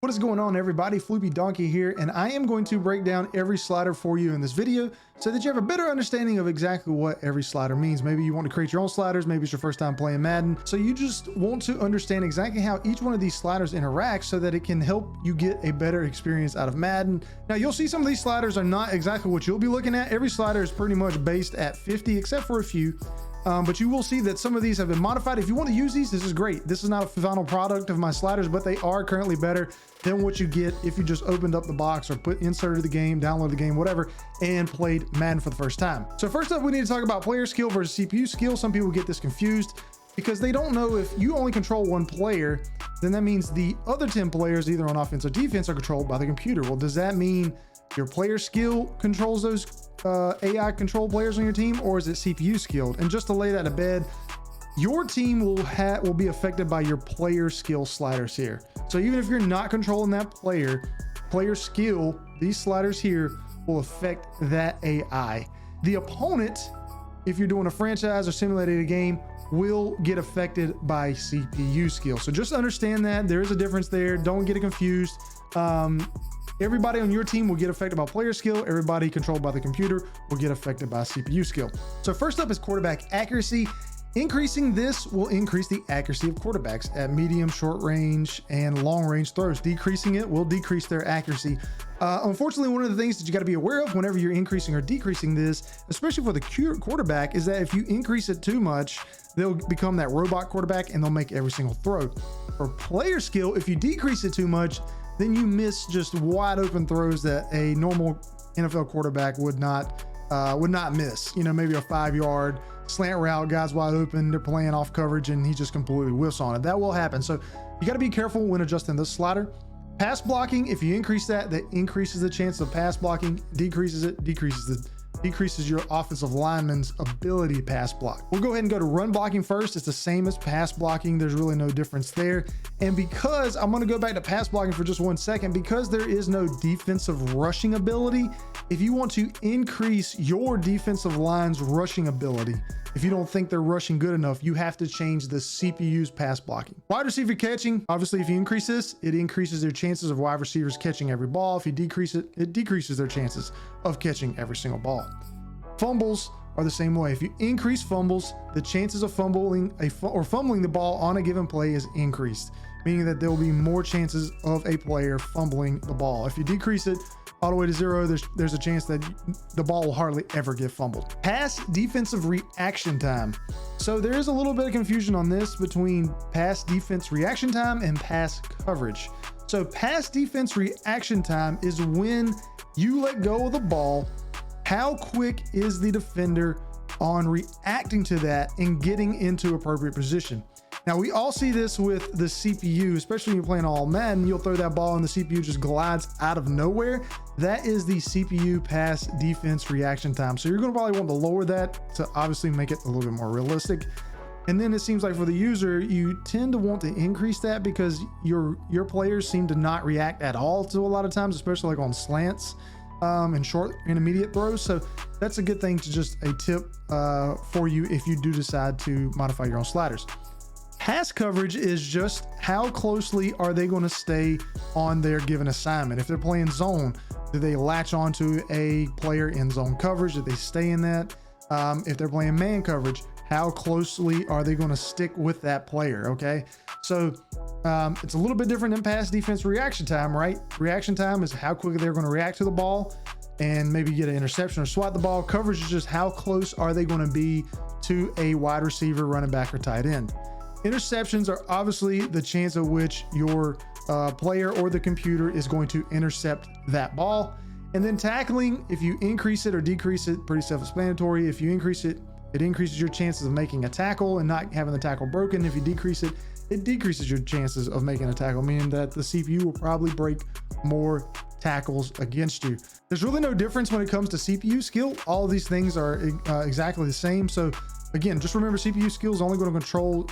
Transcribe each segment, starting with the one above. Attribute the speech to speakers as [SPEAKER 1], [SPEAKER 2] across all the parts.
[SPEAKER 1] What is going on, everybody? floopydonkey here, and I am going to break down every slider for you in this video so that you have a better understanding of exactly what every slider means. Maybe you want to create your own sliders, maybe it's your first time playing Madden, so you just want to understand exactly how each one of these sliders interacts so that it can help you get a better experience out of Madden. Now, you'll see some of these sliders are not exactly what you'll be looking at. Every slider is pretty much based at 50, except for a few. But you will see that some of these have been modified. If you want to use these, this is great. This is not a final product of my sliders, but they are currently better than what you get if you just opened up the box or inserted the game, download the game, whatever, and played Madden for the first time. So first up, we need to talk about player skill versus CPU skill. Some people get this confused because they don't know if you only control one player, then that means the other 10 players, either on offense or defense, are controlled by the computer. Well, does that mean your player skill controls those AI control players on your team, or is it CPU skilled? And just to lay that to bed, your team will be affected by your player skill sliders here. So even if you're not controlling that player skill, these sliders here will affect that AI. The opponent, if you're doing a franchise or simulated game, will get affected by CPU skill. So just understand that there is a difference there. Don't get it confused. Everybody on your team will get affected by player skill. Everybody controlled by the computer will get affected by CPU skill. So first up is quarterback accuracy. Increasing this will increase the accuracy of quarterbacks at medium, short range, and long range throws. Decreasing it will decrease their accuracy. Unfortunately, one of the things that you got to be aware of whenever you're increasing or decreasing this, especially for the quarterback, is that if you increase it too much, they'll become that robot quarterback and they'll make every single throw. For player skill, if you decrease it too much, then you miss just wide open throws that a normal NFL quarterback would not miss. You know, maybe a 5-yard slant route, guys wide open, they're playing off coverage, and he just completely whiffs on it. That will happen. So you got to be careful when adjusting this slider. Pass blocking, if you increase that increases the chance of pass blocking. Decreases your offensive lineman's ability to pass block. We'll go ahead and go to run blocking first. It's the same as pass blocking. There's really no difference there. And because I'm going to go back to pass blocking for just 1 second, because there is no defensive rushing ability, if you want to increase your defensive line's rushing ability, if you don't think they're rushing good enough, you have to change the CPU's pass blocking. Wide receiver catching, obviously, if you increase this, it increases their chances of wide receivers catching every ball. If you decrease it, it decreases their chances of catching every single ball. Fumbles are the same way. If you increase fumbles, the chances of fumbling the ball on a given play is increased, meaning that there will be more chances of a player fumbling the ball. If you decrease it all the way to 0, there's a chance that the ball will hardly ever get fumbled. Pass defensive reaction time. So there is a little bit of confusion on this between pass defense reaction time and pass coverage. So pass defense reaction time is when you let go of the ball. How quick is the defender on reacting to that and getting into appropriate position? Now, we all see this with the CPU, especially when you're playing all Madden. You'll throw that ball and the CPU just glides out of nowhere. That is the CPU pass defense reaction time. So you're going to probably want to lower that to obviously make it a little bit more realistic. And then it seems like for the user, you tend to want to increase that because your players seem to not react at all to a lot of times, especially like on slants and short intermediate throws. So that's a good thing to just a tip for you if you do decide to modify your own sliders. Pass coverage is just how closely are they going to stay on their given assignment. If they're playing zone, do they latch onto a player in zone coverage? Do they stay in that? If they're playing man coverage, how closely are they going to stick with that player? Okay, so it's a little bit different than pass defense reaction time, right? Reaction time is how quickly they're going to react to the ball and maybe get an interception or swat the ball. Coverage is just how close are they going to be to a wide receiver, running back, or tight end. Interceptions are obviously the chance at which your player or the computer is going to intercept that ball. And then tackling, if you increase it or decrease it, pretty self-explanatory. If you increase it, it increases your chances of making a tackle and not having the tackle broken. If you decrease it, it decreases your chances of making a tackle, meaning that the CPU will probably break more tackles against you. There's really no difference when it comes to CPU skill. All of these things are exactly the same. So again, just remember CPU skill is only going to control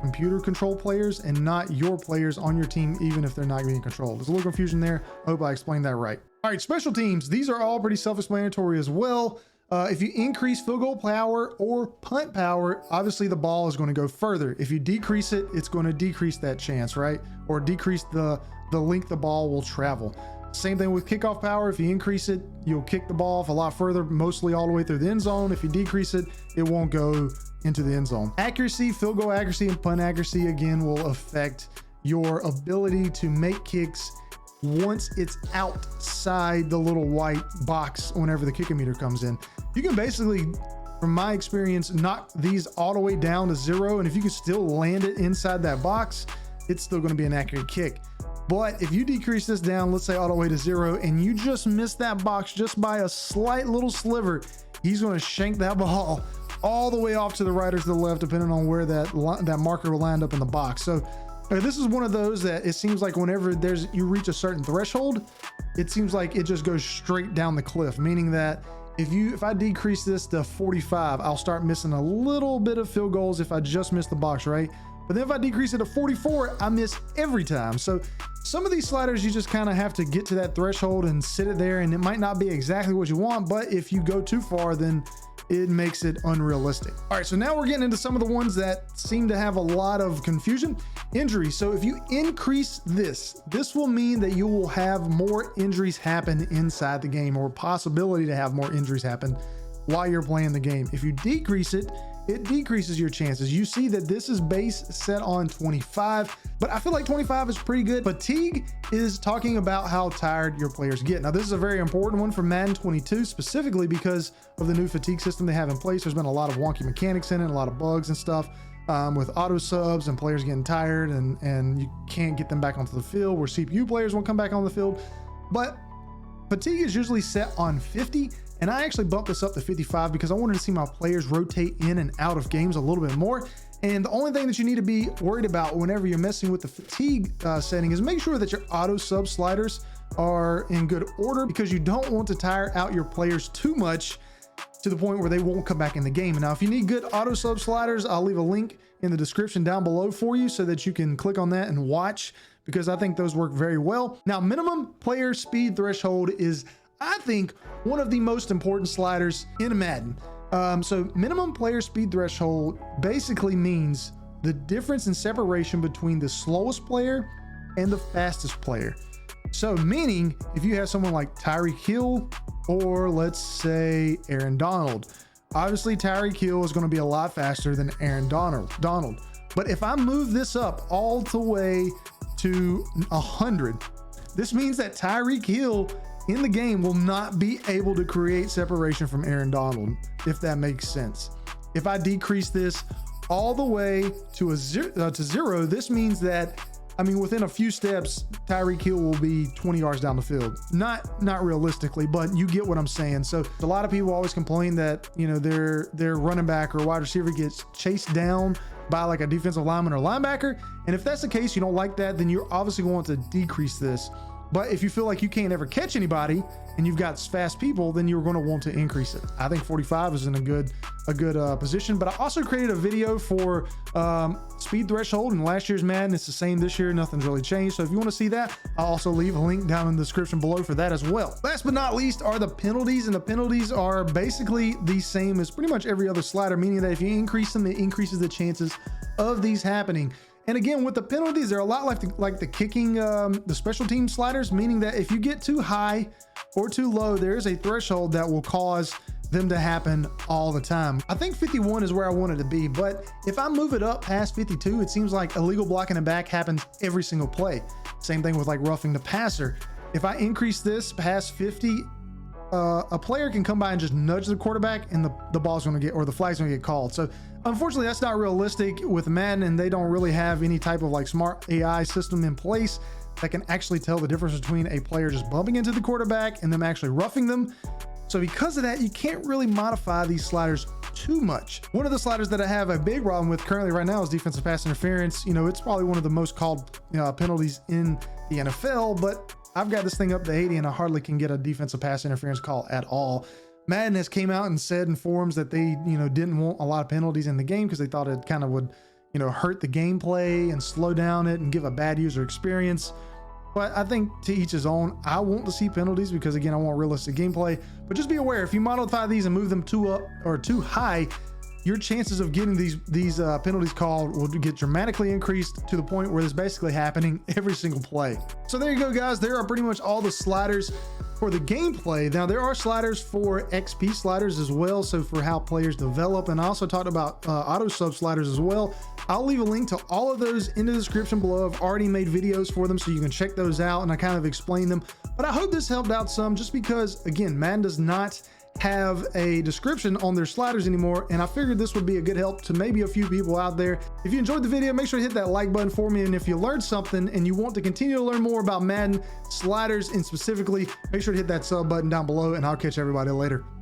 [SPEAKER 1] computer control players and not your players on your team, even if they're not being controlled. There's a little confusion there. I hope I explained that right. All right, special teams. These are all pretty self-explanatory as well. If you increase field goal power or punt power, obviously the ball is going to go further. If you decrease it, it's going to decrease that chance, right? Or decrease the the length the ball will travel. Same thing with kickoff power. If you increase it, you'll kick the ball off a lot further, mostly all the way through the end zone. If you decrease it, it won't go into the end zone. Accuracy, field goal accuracy, and punt accuracy, again, will affect your ability to make kicks once it's outside the little white box whenever the kick meter comes in. You can basically, from my experience, knock these all the way down to 0, and if you can still land it inside that box, it's still going to be an accurate kick. But if you decrease this down, let's say all the way to 0, and you just miss that box just by a slight little sliver, he's going to shank that ball all the way off to the right or to the left, depending on where that marker will land up in the box. So this is one of those that it seems like whenever you reach a certain threshold, it seems like it just goes straight down the cliff, meaning that if I decrease this to 45, I'll start missing a little bit of field goals if I just miss the box, right? But then if I decrease it to 44, I miss every time. So some of these sliders, you just kind of have to get to that threshold and sit it there, and it might not be exactly what you want, but if you go too far, then it makes it unrealistic. All right, so now we're getting into some of the ones that seem to have a lot of confusion. Injuries. So if you increase this will mean that you will have more injuries happen inside the game, or possibility to have more injuries happen while you're playing the game. If you decrease it, it decreases your chances. You see that this is base set on 25, but I feel like 25 is pretty good. Fatigue is talking about how tired your players get. Now, this is a very important one for Madden 22, specifically because of the new fatigue system they have in place. There's been a lot of wonky mechanics in it, a lot of bugs and stuff with auto subs and players getting tired, and you can't get them back onto the field, where CPU players won't come back on the field. But fatigue is usually set on 50. And I actually bumped this up to 55 because I wanted to see my players rotate in and out of games a little bit more. And the only thing that you need to be worried about whenever you're messing with the fatigue setting is make sure that your auto sub sliders are in good order, because you don't want to tire out your players too much to the point where they won't come back in the game. Now, if you need good auto sub sliders, I'll leave a link in the description down below for you so that you can click on that and watch, because I think those work very well. Now, minimum player speed threshold is, I think, one of the most important sliders in Madden. So minimum player speed threshold basically means the difference in separation between the slowest player and the fastest player. So meaning if you have someone like Tyreek Hill, or let's say Aaron Donald, obviously Tyreek Hill is going to be a lot faster than Aaron Donald. But if I move this up all the way to 100, this means that Tyreek Hill in the game will not be able to create separation from Aaron Donald, if that makes sense. If I decrease this all the way to zero, this means that, I mean, within a few steps, Tyreek Hill will be 20 yards down the field. Not realistically, but you get what I'm saying. So a lot of people always complain that, you know, their running back or wide receiver gets chased down by like a defensive lineman or linebacker. And if that's the case, you don't like that, then you're obviously going to decrease this. But if you feel like you can't ever catch anybody and you've got fast people, then you're going to want to increase it. I think 45 is in a good position. But I also created a video for speed threshold in last year's Madden. It's the same this year. Nothing's really changed. So if you want to see that, I'll also leave a link down in the description below for that as well. Last but not least are the penalties. And the penalties are basically the same as pretty much every other slider, meaning that if you increase them, it increases the chances of these happening. And again, with the penalties, they're a lot like the kicking, the special team sliders, meaning that if you get too high or too low, there is a threshold that will cause them to happen all the time. I think 51 is where I want it to be, but if I move it up past 52, it seems like illegal blocking the back happens every single play. Same thing with like roughing the passer. If I increase this past 50, a player can come by and just nudge the quarterback, and the ball's going to get, or the flag's going to get called. So unfortunately, that's not realistic with Madden, and they don't really have any type of like smart AI system in place that can actually tell the difference between a player just bumping into the quarterback and them actually roughing them. So because of that, you can't really modify these sliders too much. One of the sliders that I have a big problem with currently right now is defensive pass interference. You know, it's probably one of the most called penalties in the NFL, but I've got this thing up to 80 and I hardly can get a defensive pass interference call at all. Madden has came out and said in forums that they, didn't want a lot of penalties in the game because they thought it kind of would, hurt the gameplay and slow down it and give a bad user experience. But I think to each his own. I want to see penalties because, again, I want realistic gameplay. But just be aware, if you modify these and move them too up or too high, your chances of getting these penalties called will get dramatically increased to the point where it's basically happening every single play. So there you go, guys. There are pretty much all the sliders for the gameplay. Now there are sliders for XP sliders as well, so for how players develop, and I also talked about auto sub sliders as well. I'll leave a link to all of those in the description below. I've already made videos for them, so you can check those out, and I kind of explain them. But I hope this helped out some, just because again, Madden does not have a description on their sliders anymore, and I figured this would be a good help to maybe a few people out there. If you enjoyed the video, make sure to hit that like button for me, and if you learned something and you want to continue to learn more about Madden sliders and specifically, make sure to hit that sub button down below, and I'll catch everybody later.